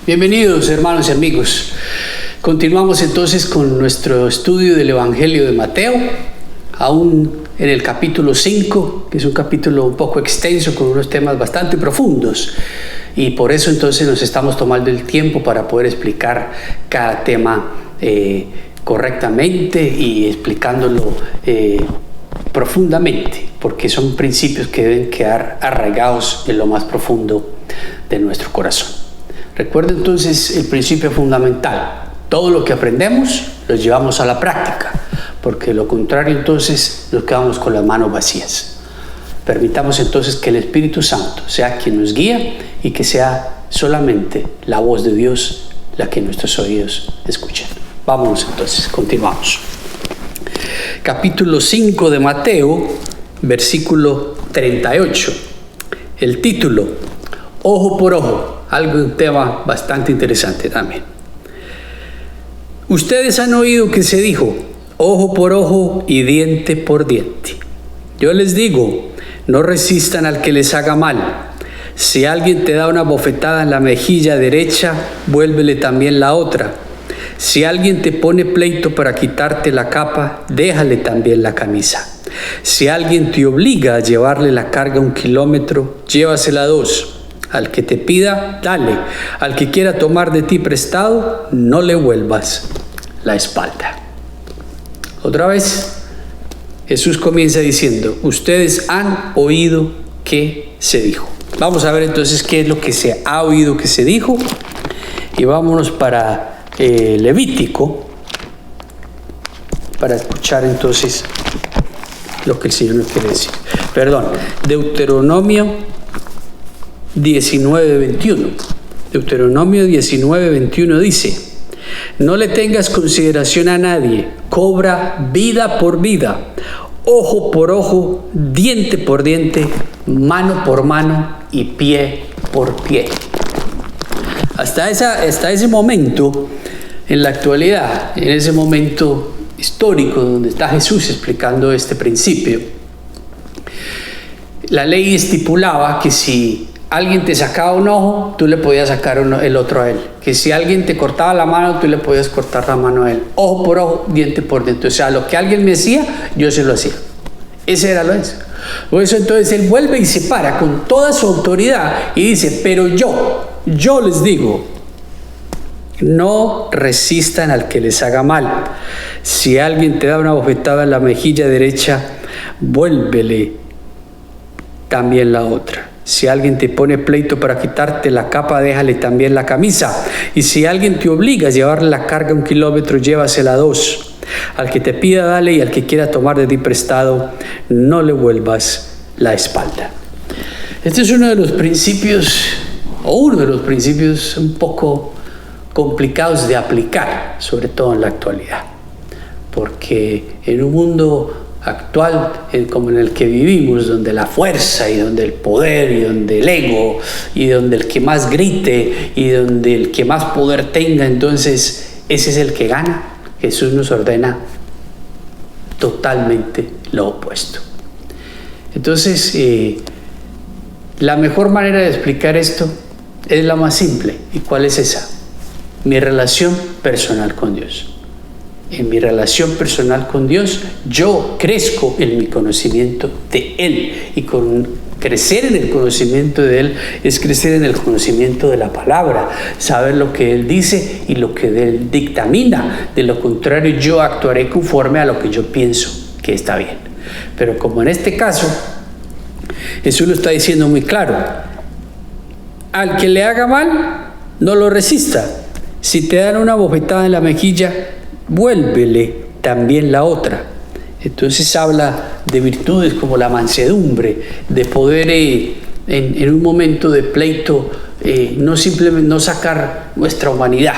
Bienvenidos, hermanos y amigos. Continuamos entonces con nuestro estudio del Evangelio de Mateo, aún en el capítulo 5, que es un capítulo un poco extenso con unos temas bastante profundos. Y por eso entonces nos estamos tomando el tiempo para poder explicar cada tema correctamente y explicándolo profundamente, porque son principios que deben quedar arraigados en lo más profundo de nuestro corazón. Recuerda entonces el principio fundamental: todo lo que aprendemos lo llevamos a la práctica, porque de lo contrario entonces nos quedamos con las manos vacías. Permitamos entonces que el Espíritu Santo sea quien nos guía y que sea solamente la voz de Dios la que nuestros oídos escuchen. Vámonos entonces, continuamos. Capítulo 5 de Mateo, versículo 38. El título: Ojo por ojo. Un tema bastante interesante también. Ustedes han oído que se dijo: ojo por ojo y diente por diente. Yo les digo, no resistan al que les haga mal. Si alguien te da una bofetada en la mejilla derecha, vuélvele también la otra. Si alguien te pone pleito para quitarte la capa, déjale también la camisa. Si alguien te obliga a llevarle la carga 1 kilómetro, llévasela 2. Al que te pida, dale. Al que quiera tomar de ti prestado, no le vuelvas la espalda. Otra vez, Jesús comienza diciendo: ustedes han oído que se dijo. Vamos a ver entonces qué es lo que se ha oído que se dijo. Y vámonos para Levítico, para escuchar entonces lo que el Señor nos quiere decir. Deuteronomio 19:21. Deuteronomio 19:21 dice: no le tengas consideración a nadie, cobra vida por vida, ojo por ojo, diente por diente, mano por mano y pie por pie. Hasta ese momento, en la actualidad, en ese momento histórico donde está Jesús explicando este principio, la ley estipulaba que si alguien te sacaba un ojo, tú le podías sacar el otro a él. Que si alguien te cortaba la mano, tú le podías cortar la mano a él. Ojo por ojo, diente por diente. O sea, lo que alguien me hacía, yo se lo hacía. Ese era lo eso. Por eso entonces él vuelve y se para con toda su autoridad y dice: pero yo les digo, no resistan al que les haga mal. Si alguien te da una bofetada en la mejilla derecha, vuélvele también la otra. Si alguien te pone pleito para quitarte la capa, déjale también la camisa. Y si alguien te obliga a llevarle la carga 1 kilómetro, llévasela 2. Al que te pida, dale, y al que quiera tomar de ti prestado, no le vuelvas la espalda. Este es uno de los principios un poco complicados de aplicar, sobre todo en la actualidad. Porque en un mundo actual como en el que vivimos, donde la fuerza y donde el poder y donde el ego y donde el que más grite y donde el que más poder tenga, entonces ese es el que gana, Jesús nos ordena totalmente lo opuesto. Entonces la mejor manera de explicar esto es la más simple. ¿Y cuál es esa? Mi relación personal con Dios. En mi relación personal con Dios, yo crezco en mi conocimiento de Él. Y con crecer en el conocimiento de Él es crecer en el conocimiento de la palabra, saber lo que Él dice y lo que Él dictamina. De lo contrario, yo actuaré conforme a lo que yo pienso que está bien. Pero como en este caso, Jesús lo está diciendo muy claro: al que le haga mal, no lo resista. Si te dan una bofetada en la mejilla, vuélvele también la otra. Entonces habla de virtudes como la mansedumbre, de poder en un momento de pleito no sacar nuestra humanidad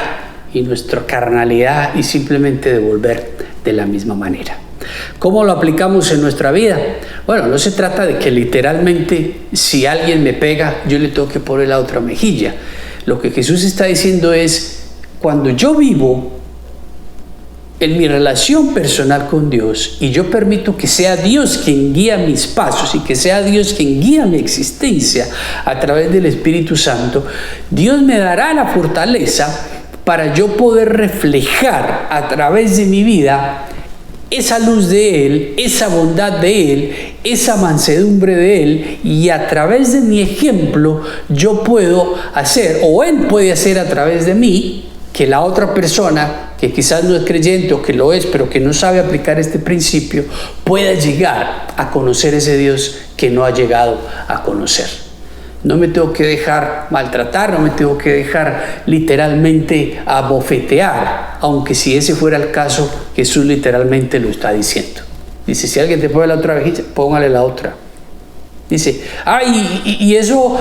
y nuestra carnalidad y simplemente devolver de la misma manera. ¿Cómo lo aplicamos en nuestra vida? Bueno, no se trata de que literalmente si alguien me pega, yo le tengo que poner la otra mejilla. Lo que Jesús está diciendo es: cuando yo vivo en mi relación personal con Dios, y yo permito que sea Dios quien guía mis pasos y que sea Dios quien guía mi existencia a través del Espíritu Santo, Dios me dará la fortaleza para yo poder reflejar a través de mi vida esa luz de Él, esa bondad de Él, esa mansedumbre de Él, y a través de mi ejemplo yo puedo hacer, o Él puede hacer a través de mí, que la otra persona que quizás no es creyente o que lo es, pero que no sabe aplicar este principio, pueda llegar a conocer ese Dios que no ha llegado a conocer. No me tengo que dejar maltratar, no me tengo que dejar literalmente abofetear, aunque si ese fuera el caso, Jesús literalmente lo está diciendo. Dice, si alguien te pone la otra mejilla, póngale la otra. Dice, ¿y eso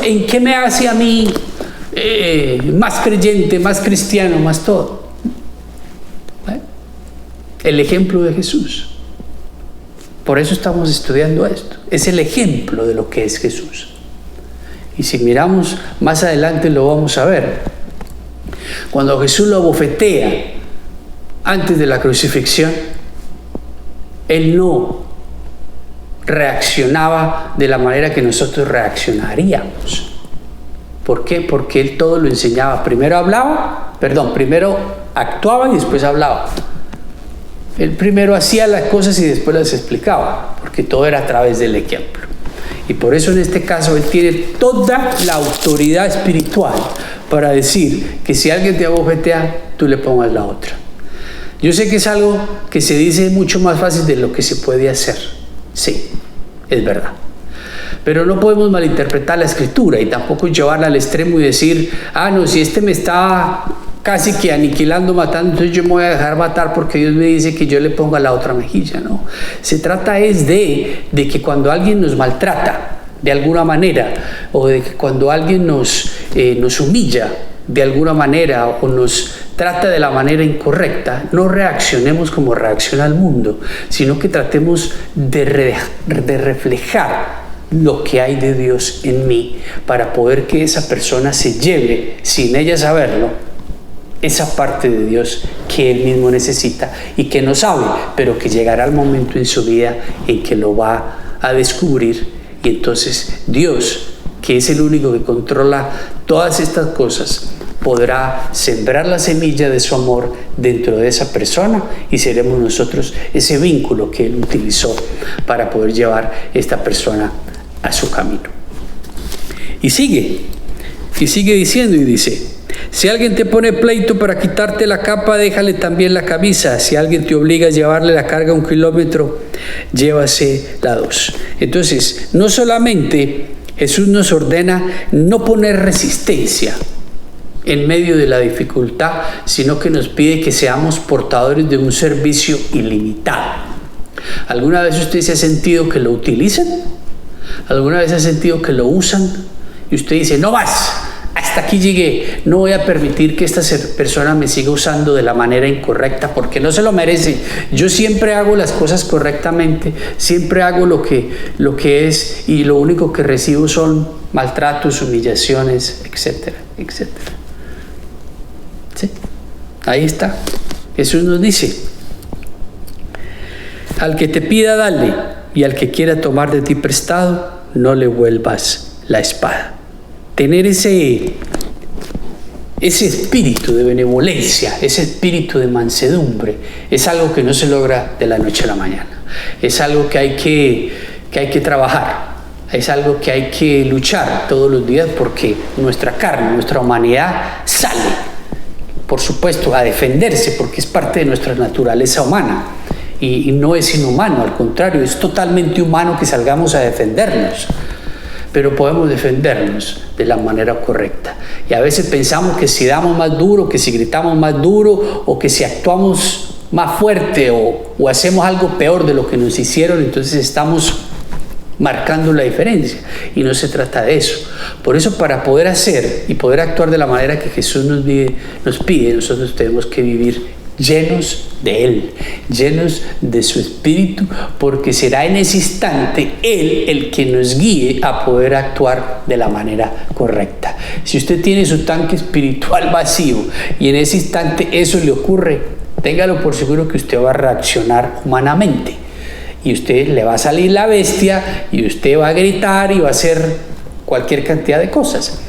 en qué me hace a mí más creyente, más cristiano, más todo? El ejemplo de Jesús. Por eso estamos estudiando esto. Es el ejemplo de lo que es Jesús. Y si miramos más adelante lo vamos a ver. Cuando Jesús lo abofetea antes de la crucifixión, Él no reaccionaba de la manera que nosotros reaccionaríamos. ¿Por qué? Porque Él todo lo enseñaba. Primero actuaba y después hablaba. Él primero hacía las cosas y después las explicaba, porque todo era a través del ejemplo. Y por eso en este caso Él tiene toda la autoridad espiritual para decir que si alguien te abofetea, tú le pongas la otra. Yo sé que es algo que se dice mucho más fácil de lo que se puede hacer. Sí, es verdad. Pero no podemos malinterpretar la Escritura y tampoco llevarla al extremo y decir, no, si este me está casi que aniquilando, matando, entonces yo me voy a dejar matar porque Dios me dice que yo le ponga la otra mejilla. No, se trata es de que cuando alguien nos maltrata de alguna manera, o de que cuando alguien nos humilla de alguna manera o nos trata de la manera incorrecta, no reaccionemos como reacciona el mundo, sino que tratemos de reflejar lo que hay de Dios en mí, para poder que esa persona se lleve, sin ella saberlo, esa parte de Dios que Él mismo necesita y que no sabe, pero que llegará el momento en su vida en que lo va a descubrir. Y entonces Dios, que es el único que controla todas estas cosas, podrá sembrar la semilla de su amor dentro de esa persona, y seremos nosotros ese vínculo que Él utilizó para poder llevar esta persona a su camino. Y sigue diciendo y dice, si alguien te pone pleito para quitarte la capa, déjale también la camisa. Si alguien te obliga a llevarle la carga 1 kilómetro, llévase la 2. Entonces, no solamente Jesús nos ordena no poner resistencia en medio de la dificultad, sino que nos pide que seamos portadores de un servicio ilimitado. ¿Alguna vez usted se ha sentido que lo utilizan? ¿Alguna vez ha sentido que lo usan? Y usted dice, no más, hasta aquí llegué, no voy a permitir que esta persona me siga usando de la manera incorrecta, porque no se lo merece. Yo siempre hago las cosas correctamente, siempre hago lo que es, y lo único que recibo son maltratos, humillaciones, etcétera, etcétera. ¿Sí? Ahí está. Jesús nos dice, al que te pida, dale, y al que quiera tomar de ti prestado, no le vuelvas la espada. Tener ese espíritu de benevolencia, ese espíritu de mansedumbre, es algo que no se logra de la noche a la mañana. Es algo que hay que trabajar, es algo que hay que luchar todos los días, porque nuestra carne, nuestra humanidad sale, por supuesto, a defenderse, porque es parte de nuestra naturaleza humana. Y no es inhumano, al contrario, es totalmente humano que salgamos a defendernos. Pero podemos defendernos de la manera correcta. Y a veces pensamos que si damos más duro, que si gritamos más duro, o que si actuamos más fuerte o hacemos algo peor de lo que nos hicieron, entonces estamos marcando la diferencia. Y no se trata de eso. Por eso, para poder hacer y poder actuar de la manera que Jesús nos pide, nosotros tenemos que vivir llenos de Él, llenos de su Espíritu, porque será en ese instante Él el que nos guíe a poder actuar de la manera correcta. Si usted tiene su tanque espiritual vacío y en ese instante eso le ocurre, téngalo por seguro que usted va a reaccionar humanamente. Y usted le va a salir la bestia y usted va a gritar y va a hacer cualquier cantidad de cosas.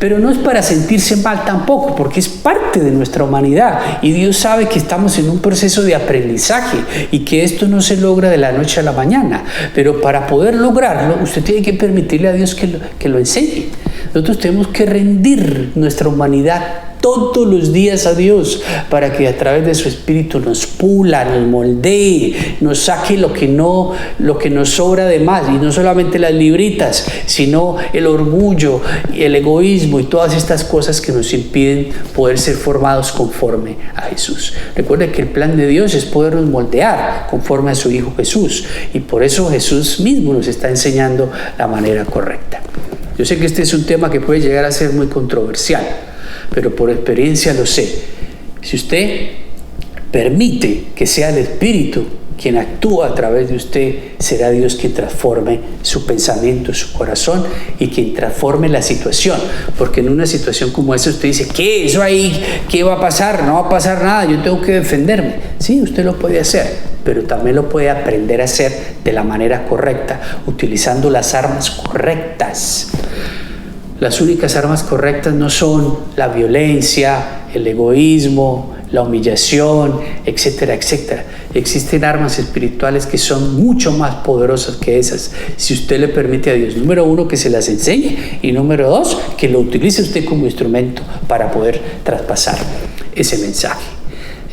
Pero no es para sentirse mal tampoco, porque es parte de nuestra humanidad y Dios sabe que estamos en un proceso de aprendizaje y que esto no se logra de la noche a la mañana. Pero para poder lograrlo, usted tiene que permitirle a Dios que lo enseñe. Nosotros tenemos que rendir nuestra humanidad todos los días a Dios para que a través de su Espíritu nos pula, nos moldee, nos saque lo que nos sobra de más, y no solamente las libritas, sino el orgullo, el egoísmo y todas estas cosas que nos impiden poder ser formados conforme a Jesús. Recuerde que el plan de Dios es podernos moldear conforme a su Hijo Jesús, y por eso Jesús mismo nos está enseñando la manera correcta. Yo sé que este es un tema que puede llegar a ser muy controversial, pero por experiencia lo sé. Si usted permite que sea el Espíritu quien actúa a través de usted, será Dios quien transforme su pensamiento, su corazón, y quien transforme la situación. Porque en una situación como esa usted dice, ¿qué? ¿Eso ahí? ¿Qué va a pasar? No va a pasar nada, yo tengo que defenderme. Sí, usted lo puede hacer, pero también lo puede aprender a hacer de la manera correcta, utilizando las armas correctas. Las únicas armas correctas no son la violencia, el egoísmo, la humillación, etcétera, etcétera. Existen armas espirituales que son mucho más poderosas que esas, si usted le permite a Dios, número uno, que se las enseñe, y número dos, que lo utilice usted como instrumento para poder traspasar ese mensaje.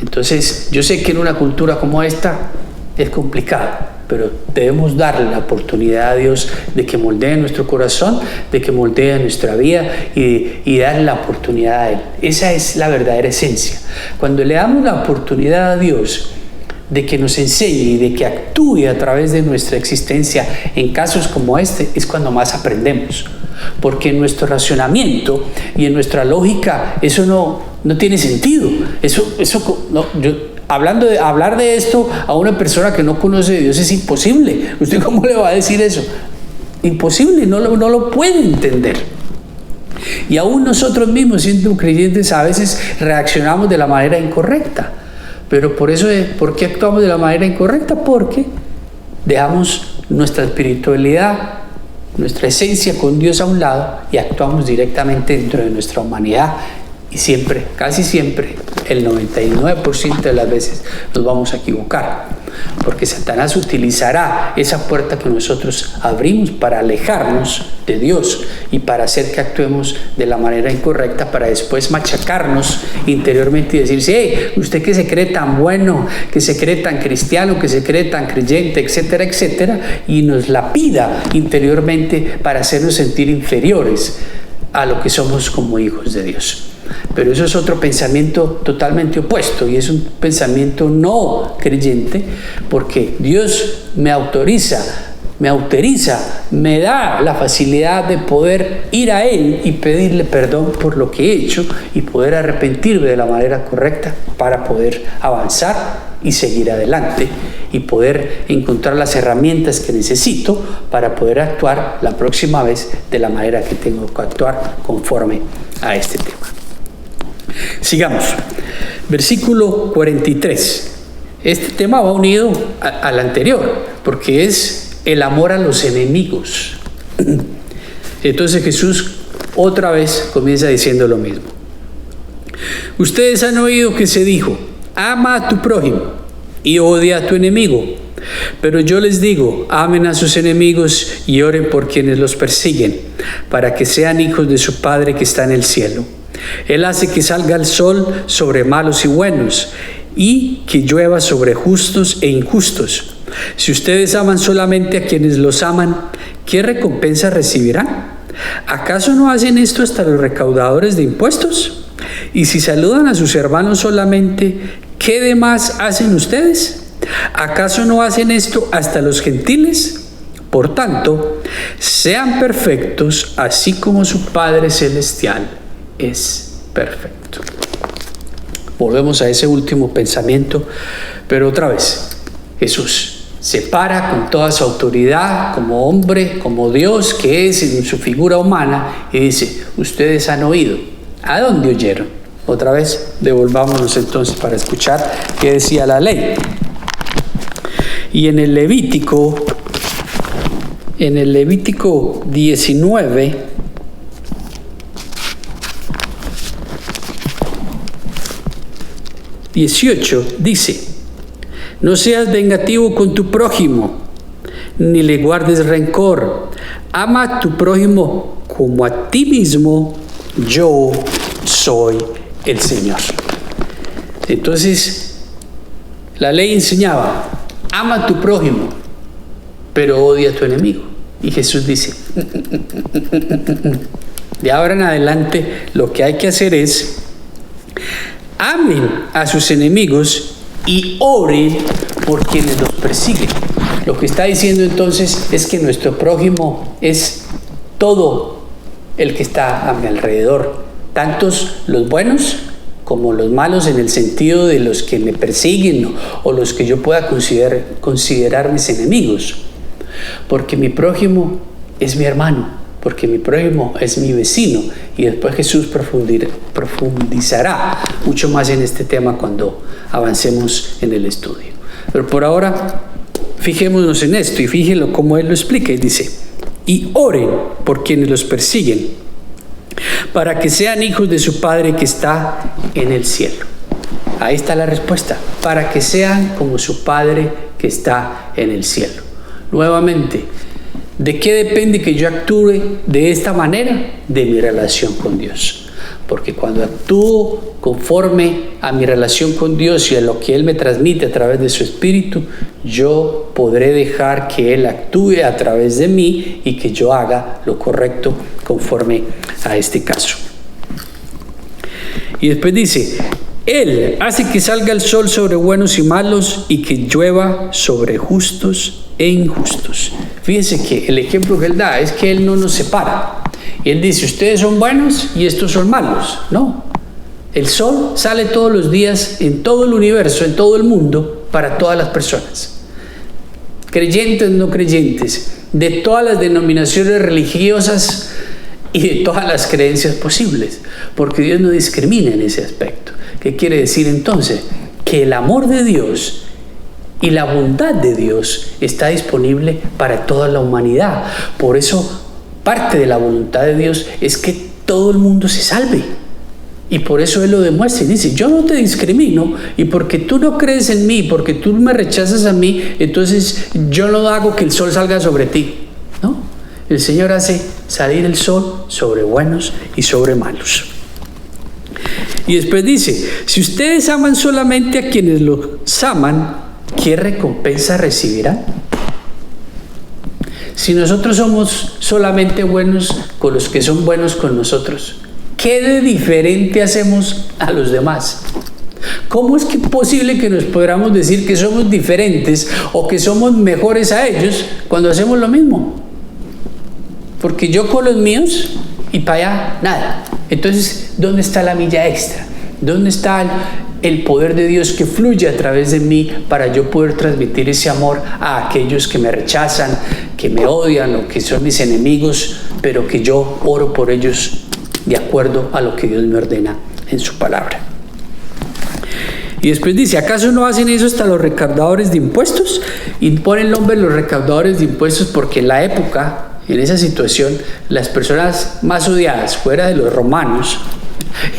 Entonces, yo sé que en una cultura como esta es complicado, pero debemos darle la oportunidad a Dios de que moldee nuestro corazón, de que moldee nuestra vida y darle la oportunidad a Él. Esa es la verdadera esencia. Cuando le damos la oportunidad a Dios de que nos enseñe y de que actúe a través de nuestra existencia en casos como este, es cuando más aprendemos. Porque en nuestro racionamiento y en nuestra lógica eso no tiene sentido. Hablar de esto a una persona que no conoce a Dios es imposible. ¿Usted cómo le va a decir eso? Imposible, no lo puede entender. Y aún nosotros mismos, siendo creyentes, a veces reaccionamos de la manera incorrecta. Pero ¿por qué actuamos de la manera incorrecta? Porque dejamos nuestra espiritualidad, nuestra esencia con Dios a un lado y actuamos directamente dentro de nuestra humanidad. Y siempre, casi siempre, el 99% de las veces nos vamos a equivocar, porque Satanás utilizará esa puerta que nosotros abrimos para alejarnos de Dios y para hacer que actuemos de la manera incorrecta, para después machacarnos interiormente y decirse, hey, usted que se cree tan bueno, que se cree tan cristiano, que se cree tan creyente, etcétera, etcétera, y nos lapida interiormente para hacernos sentir inferiores a lo que somos como hijos de Dios. Pero eso es otro pensamiento totalmente opuesto, y es un pensamiento no creyente, porque Dios me autoriza, me da la facilidad de poder ir a Él y pedirle perdón por lo que he hecho y poder arrepentirme de la manera correcta para poder avanzar y seguir adelante y poder encontrar las herramientas que necesito para poder actuar la próxima vez de la manera que tengo que actuar conforme a este tema. Sigamos. Versículo 43. Este tema va unido al anterior, porque es el amor a los enemigos. Entonces Jesús otra vez comienza diciendo lo mismo. Ustedes han oído que se dijo, ama a tu prójimo y odia a tu enemigo. Pero yo les digo, amen a sus enemigos y oren por quienes los persiguen, para que sean hijos de su Padre que está en el cielo. Él hace que salga el sol sobre malos y buenos, y que llueva sobre justos e injustos. Si ustedes aman solamente a quienes los aman, ¿qué recompensa recibirán? ¿Acaso no hacen esto hasta los recaudadores de impuestos? Y si saludan a sus hermanos solamente, ¿qué demás hacen ustedes? ¿Acaso no hacen esto hasta los gentiles? Por tanto, sean perfectos, así como su Padre Celestial es perfecto. Volvemos a ese último pensamiento, pero otra vez, Jesús se para con toda su autoridad como hombre, como Dios que es en su figura humana, y dice, ustedes han oído. ¿A dónde oyeron? Otra vez, devolvámonos entonces para escuchar qué decía la ley. Y en el Levítico 19, dice: no seas vengativo con tu prójimo, ni le guardes rencor. Ama a tu prójimo como a ti mismo. Yo soy el Señor. Entonces, la ley enseñaba: ama a tu prójimo, pero odia a tu enemigo. Y Jesús dice: de ahora en adelante lo que hay que hacer es: amen a sus enemigos y oren por quienes los persiguen. Lo que está diciendo entonces es que nuestro prójimo es todo el que está a mi alrededor, tantos los buenos como los malos, en el sentido de los que me persiguen o los que yo pueda considerar mis enemigos. Porque mi prójimo es mi hermano, porque mi prójimo es mi vecino. Y después Jesús profundizará mucho más en este tema cuando avancemos en el estudio. Pero por ahora, fijémonos en esto y fíjenlo cómo Él lo explica. Y dice: y oren por quienes los persiguen, para que sean hijos de su Padre que está en el cielo. Ahí está la respuesta: para que sean como su Padre que está en el cielo. Nuevamente, ¿de qué depende que yo actúe de esta manera? De mi relación con Dios. Porque cuando actúo conforme a mi relación con Dios y a lo que Él me transmite a través de su Espíritu, yo podré dejar que Él actúe a través de mí y que yo haga lo correcto conforme a este caso. Y después dice: Él hace que salga el sol sobre buenos y malos y que llueva sobre justos e injustos. Fíjense que el ejemplo que Él da es que Él no nos separa. Y Él dice: ustedes son buenos y estos son malos. No. El sol sale todos los días en todo el universo, en todo el mundo, para todas las personas. Creyentes, no creyentes, de todas las denominaciones religiosas y de todas las creencias posibles. Porque Dios no discrimina en ese aspecto. ¿Qué quiere decir entonces? Que el amor de Dios y la bondad de Dios está disponible para toda la humanidad. Por eso, parte de la voluntad de Dios es que todo el mundo se salve. Y por eso Él lo demuestra y dice: yo no te discrimino, y porque tú no crees en mí, porque tú me rechazas a mí, entonces yo no hago que el sol salga sobre ti. ¿No? El Señor hace salir el sol sobre buenos y sobre malos. Y después dice: si ustedes aman solamente a quienes los aman, ¿qué recompensa recibirán? Si nosotros somos solamente buenos con los que son buenos con nosotros, ¿qué de diferente hacemos a los demás? ¿Cómo es que es posible que nos podamos decir que somos diferentes o que somos mejores a ellos cuando hacemos lo mismo? Porque yo con los míos y para allá nada. Entonces, ¿dónde está la milla extra? ¿Dónde está el poder de Dios que fluye a través de mí para yo poder transmitir ese amor a aquellos que me rechazan, que me odian o que son mis enemigos, pero que yo oro por ellos de acuerdo a lo que Dios me ordena en su palabra? Y después dice: ¿acaso no hacen eso hasta los recaudadores de impuestos? Y pone el nombre de los recaudadores de impuestos porque en la época, en esa situación, las personas más odiadas fuera de los romanos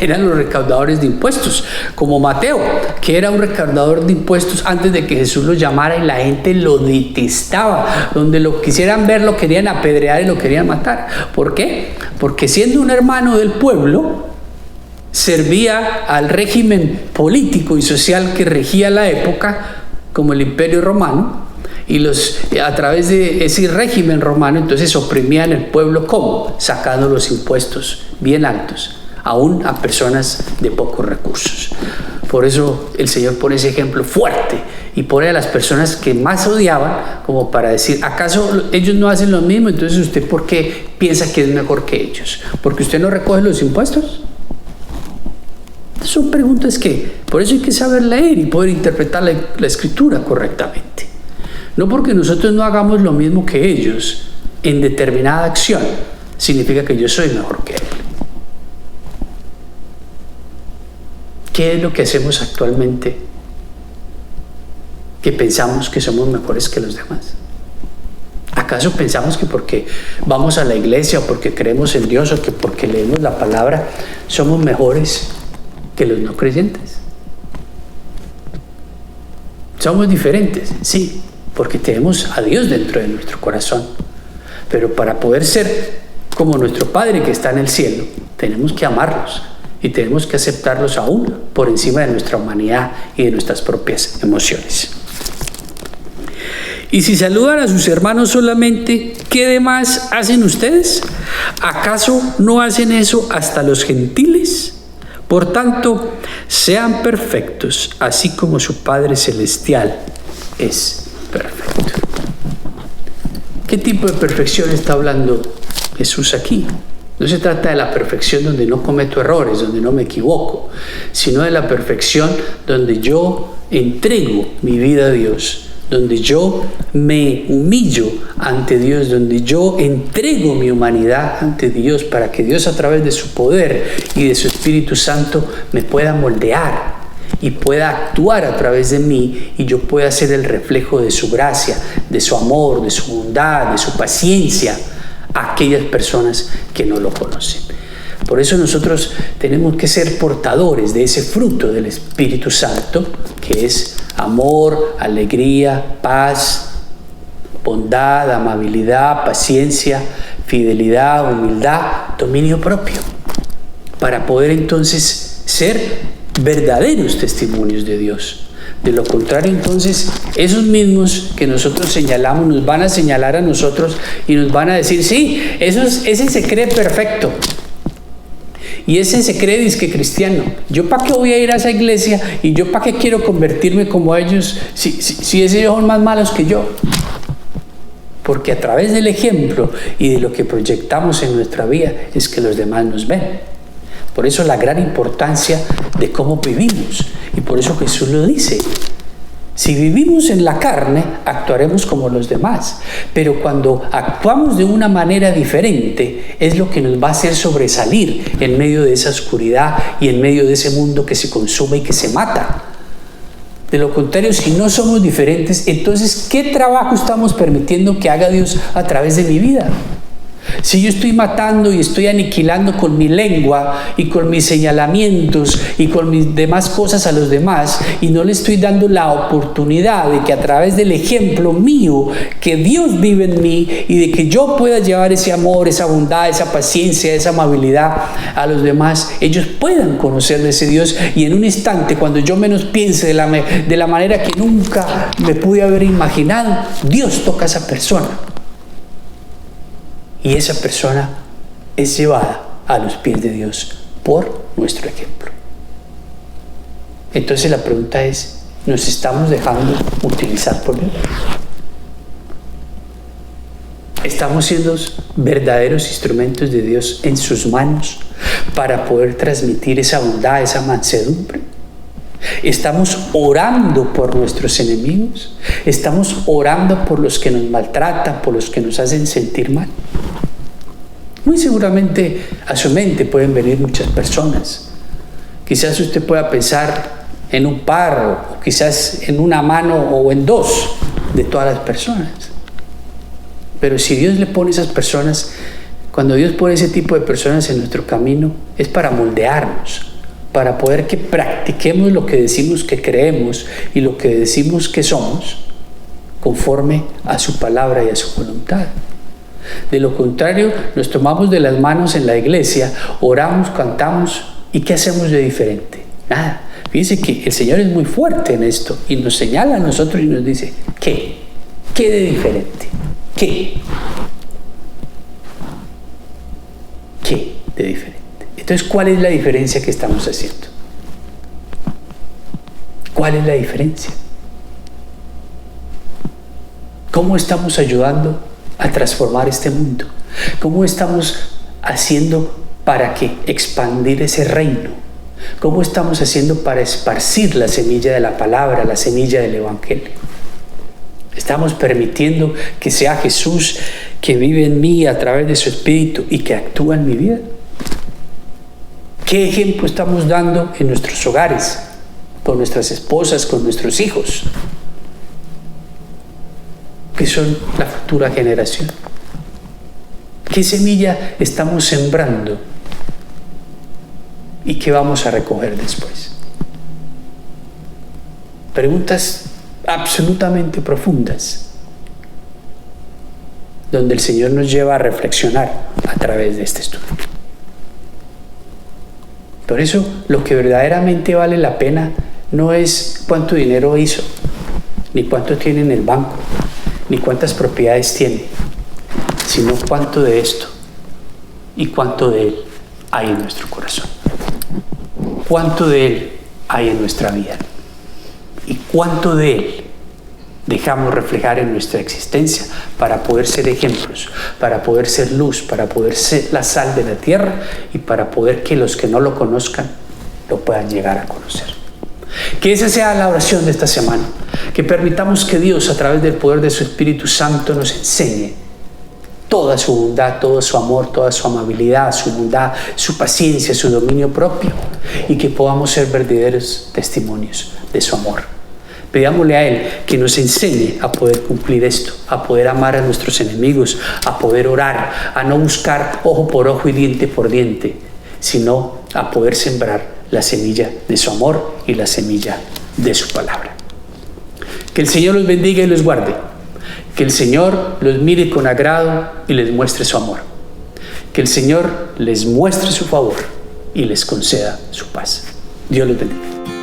eran los recaudadores de impuestos, como Mateo, que era un recaudador de impuestos antes de que Jesús lo llamara, y la gente lo detestaba. Donde lo quisieran ver, lo querían apedrear y lo querían matar. ¿Por qué? Porque siendo un hermano del pueblo, servía al régimen político y social que regía la época, como el Imperio Romano, y a través de ese régimen romano, entonces oprimían al pueblo. ¿Cómo? Sacando los impuestos bien altos, aún a personas de pocos recursos. Por eso el Señor pone ese ejemplo fuerte y pone a las personas que más odiaban como para decir: ¿acaso ellos no hacen lo mismo? Entonces, ¿usted por qué piensa que es mejor que ellos? ¿Porque usted no recoge los impuestos? Son preguntas que, por eso hay que saber leer y poder interpretar la Escritura correctamente. No porque nosotros no hagamos lo mismo que ellos en determinada acción, significa que yo soy mejor que él. ¿Qué es lo que hacemos actualmente que pensamos que somos mejores que los demás? ¿Acaso pensamos que porque vamos a la iglesia o porque creemos en Dios o que porque leemos la palabra somos mejores que los no creyentes? Somos diferentes, sí, porque tenemos a Dios dentro de nuestro corazón. Pero para poder ser como nuestro Padre que está en el cielo, tenemos que amarlos y tenemos que aceptarlos aún por encima de nuestra humanidad y de nuestras propias emociones. Y si saludan a sus hermanos solamente, ¿qué demás hacen ustedes? ¿Acaso no hacen eso hasta los gentiles? Por tanto, sean perfectos, así como su Padre Celestial es perfecto. ¿Qué tipo de perfección está hablando Jesús aquí? No se trata de la perfección donde no cometo errores, donde no me equivoco, sino de la perfección donde yo entrego mi vida a Dios, donde yo me humillo ante Dios, donde yo entrego mi humanidad ante Dios para que Dios, a través de su poder y de su Espíritu Santo, me pueda moldear y pueda actuar a través de mí y yo pueda ser el reflejo de su gracia, de su amor, de su bondad, de su paciencia a aquellas personas que no lo conocen. Por eso nosotros tenemos que ser portadores de ese fruto del Espíritu Santo, que es amor, alegría, paz, bondad, amabilidad, paciencia, fidelidad, humildad, dominio propio, para poder entonces ser verdaderos testimonios de Dios. De lo contrario, entonces, esos mismos que nosotros señalamos nos van a señalar a nosotros y nos van a decir, sí, ese se cree perfecto. Y ese se cree disque cristiano. ¿Yo para qué voy a ir a esa iglesia? ¿Y yo para qué quiero convertirme como ellos si ellos son más malos que yo? Porque a través del ejemplo y de lo que proyectamos en nuestra vida es que los demás nos ven. Por eso la gran importancia de cómo vivimos. Y por eso Jesús lo dice. Si vivimos en la carne, actuaremos como los demás. Pero cuando actuamos de una manera diferente, es lo que nos va a hacer sobresalir en medio de esa oscuridad y en medio de ese mundo que se consume y que se mata. De lo contrario, si no somos diferentes, entonces, ¿qué trabajo estamos permitiendo que haga Dios a través de mi vida? Si yo estoy matando y estoy aniquilando con mi lengua y con mis señalamientos y con mis demás cosas a los demás y no le estoy dando la oportunidad de que a través del ejemplo mío, que Dios vive en mí y de que yo pueda llevar ese amor, esa bondad, esa paciencia, esa amabilidad a los demás, ellos puedan conocer de ese Dios y en un instante, cuando yo menos piense de la manera que nunca me pude haber imaginado, Dios toca a esa persona. Y esa persona es llevada a los pies de Dios por nuestro ejemplo. Entonces la pregunta es, ¿nos estamos dejando utilizar por Dios? ¿Estamos siendo verdaderos instrumentos de Dios en sus manos para poder transmitir esa bondad, esa mansedumbre? ¿Estamos orando por nuestros enemigos? ¿Estamos orando por los que nos maltratan, por los que nos hacen sentir mal? Muy seguramente a su mente pueden venir muchas personas. Quizás usted pueda pensar en un par, o quizás en una mano o en dos de todas las personas. Pero si Dios le pone esas personas, cuando Dios pone ese tipo de personas en nuestro camino, es para moldearnos, para poder que practiquemos lo que decimos que creemos y lo que decimos que somos, conforme a su palabra y a su voluntad. De lo contrario, nos tomamos de las manos en la iglesia, oramos, cantamos, ¿y qué hacemos de diferente? Nada. Fíjense que el Señor es muy fuerte en esto y nos señala a nosotros y nos dice, ¿qué? ¿Qué de diferente? ¿Qué? ¿Qué de diferente? Entonces, ¿cuál es la diferencia que estamos haciendo? ¿Cuál es la diferencia? ¿Cómo estamos ayudando a transformar este mundo? ¿Cómo estamos haciendo para que expandir ese reino? ¿Cómo estamos haciendo para esparcir la semilla de la palabra, la semilla del Evangelio? ¿Estamos permitiendo que sea Jesús que vive en mí a través de su Espíritu y que actúa en mi vida? ¿Qué ejemplo estamos dando en nuestros hogares, con nuestras esposas, con nuestros hijos, que son la futura generación? ¿Qué semilla estamos sembrando y qué vamos a recoger después? Preguntas absolutamente profundas, donde el Señor nos lleva a reflexionar a través de este estudio. Por eso, lo que verdaderamente vale la pena no es cuánto dinero hizo, ni cuánto tiene en el banco, ni cuántas propiedades tiene, sino cuánto de esto y cuánto de Él hay en nuestro corazón. Cuánto de Él hay en nuestra vida y cuánto de Él dejamos reflejar en nuestra existencia para poder ser ejemplos, para poder ser luz, para poder ser la sal de la tierra y para poder que los que no lo conozcan lo puedan llegar a conocer. Que esa sea la oración de esta semana, que permitamos que Dios a través del poder de su Espíritu Santo nos enseñe toda su bondad, todo su amor, toda su amabilidad, su bondad, su paciencia, su dominio propio, y que podamos ser verdaderos testimonios de su amor. Pidámosle a Él que nos enseñe a poder cumplir esto, a poder amar a nuestros enemigos, a poder orar, a no buscar ojo por ojo y diente por diente, sino a poder sembrar la semilla de su amor y la semilla de su palabra. Que el Señor los bendiga y los guarde. Que el Señor los mire con agrado y les muestre su amor. Que el Señor les muestre su favor y les conceda su paz. Dios los bendiga.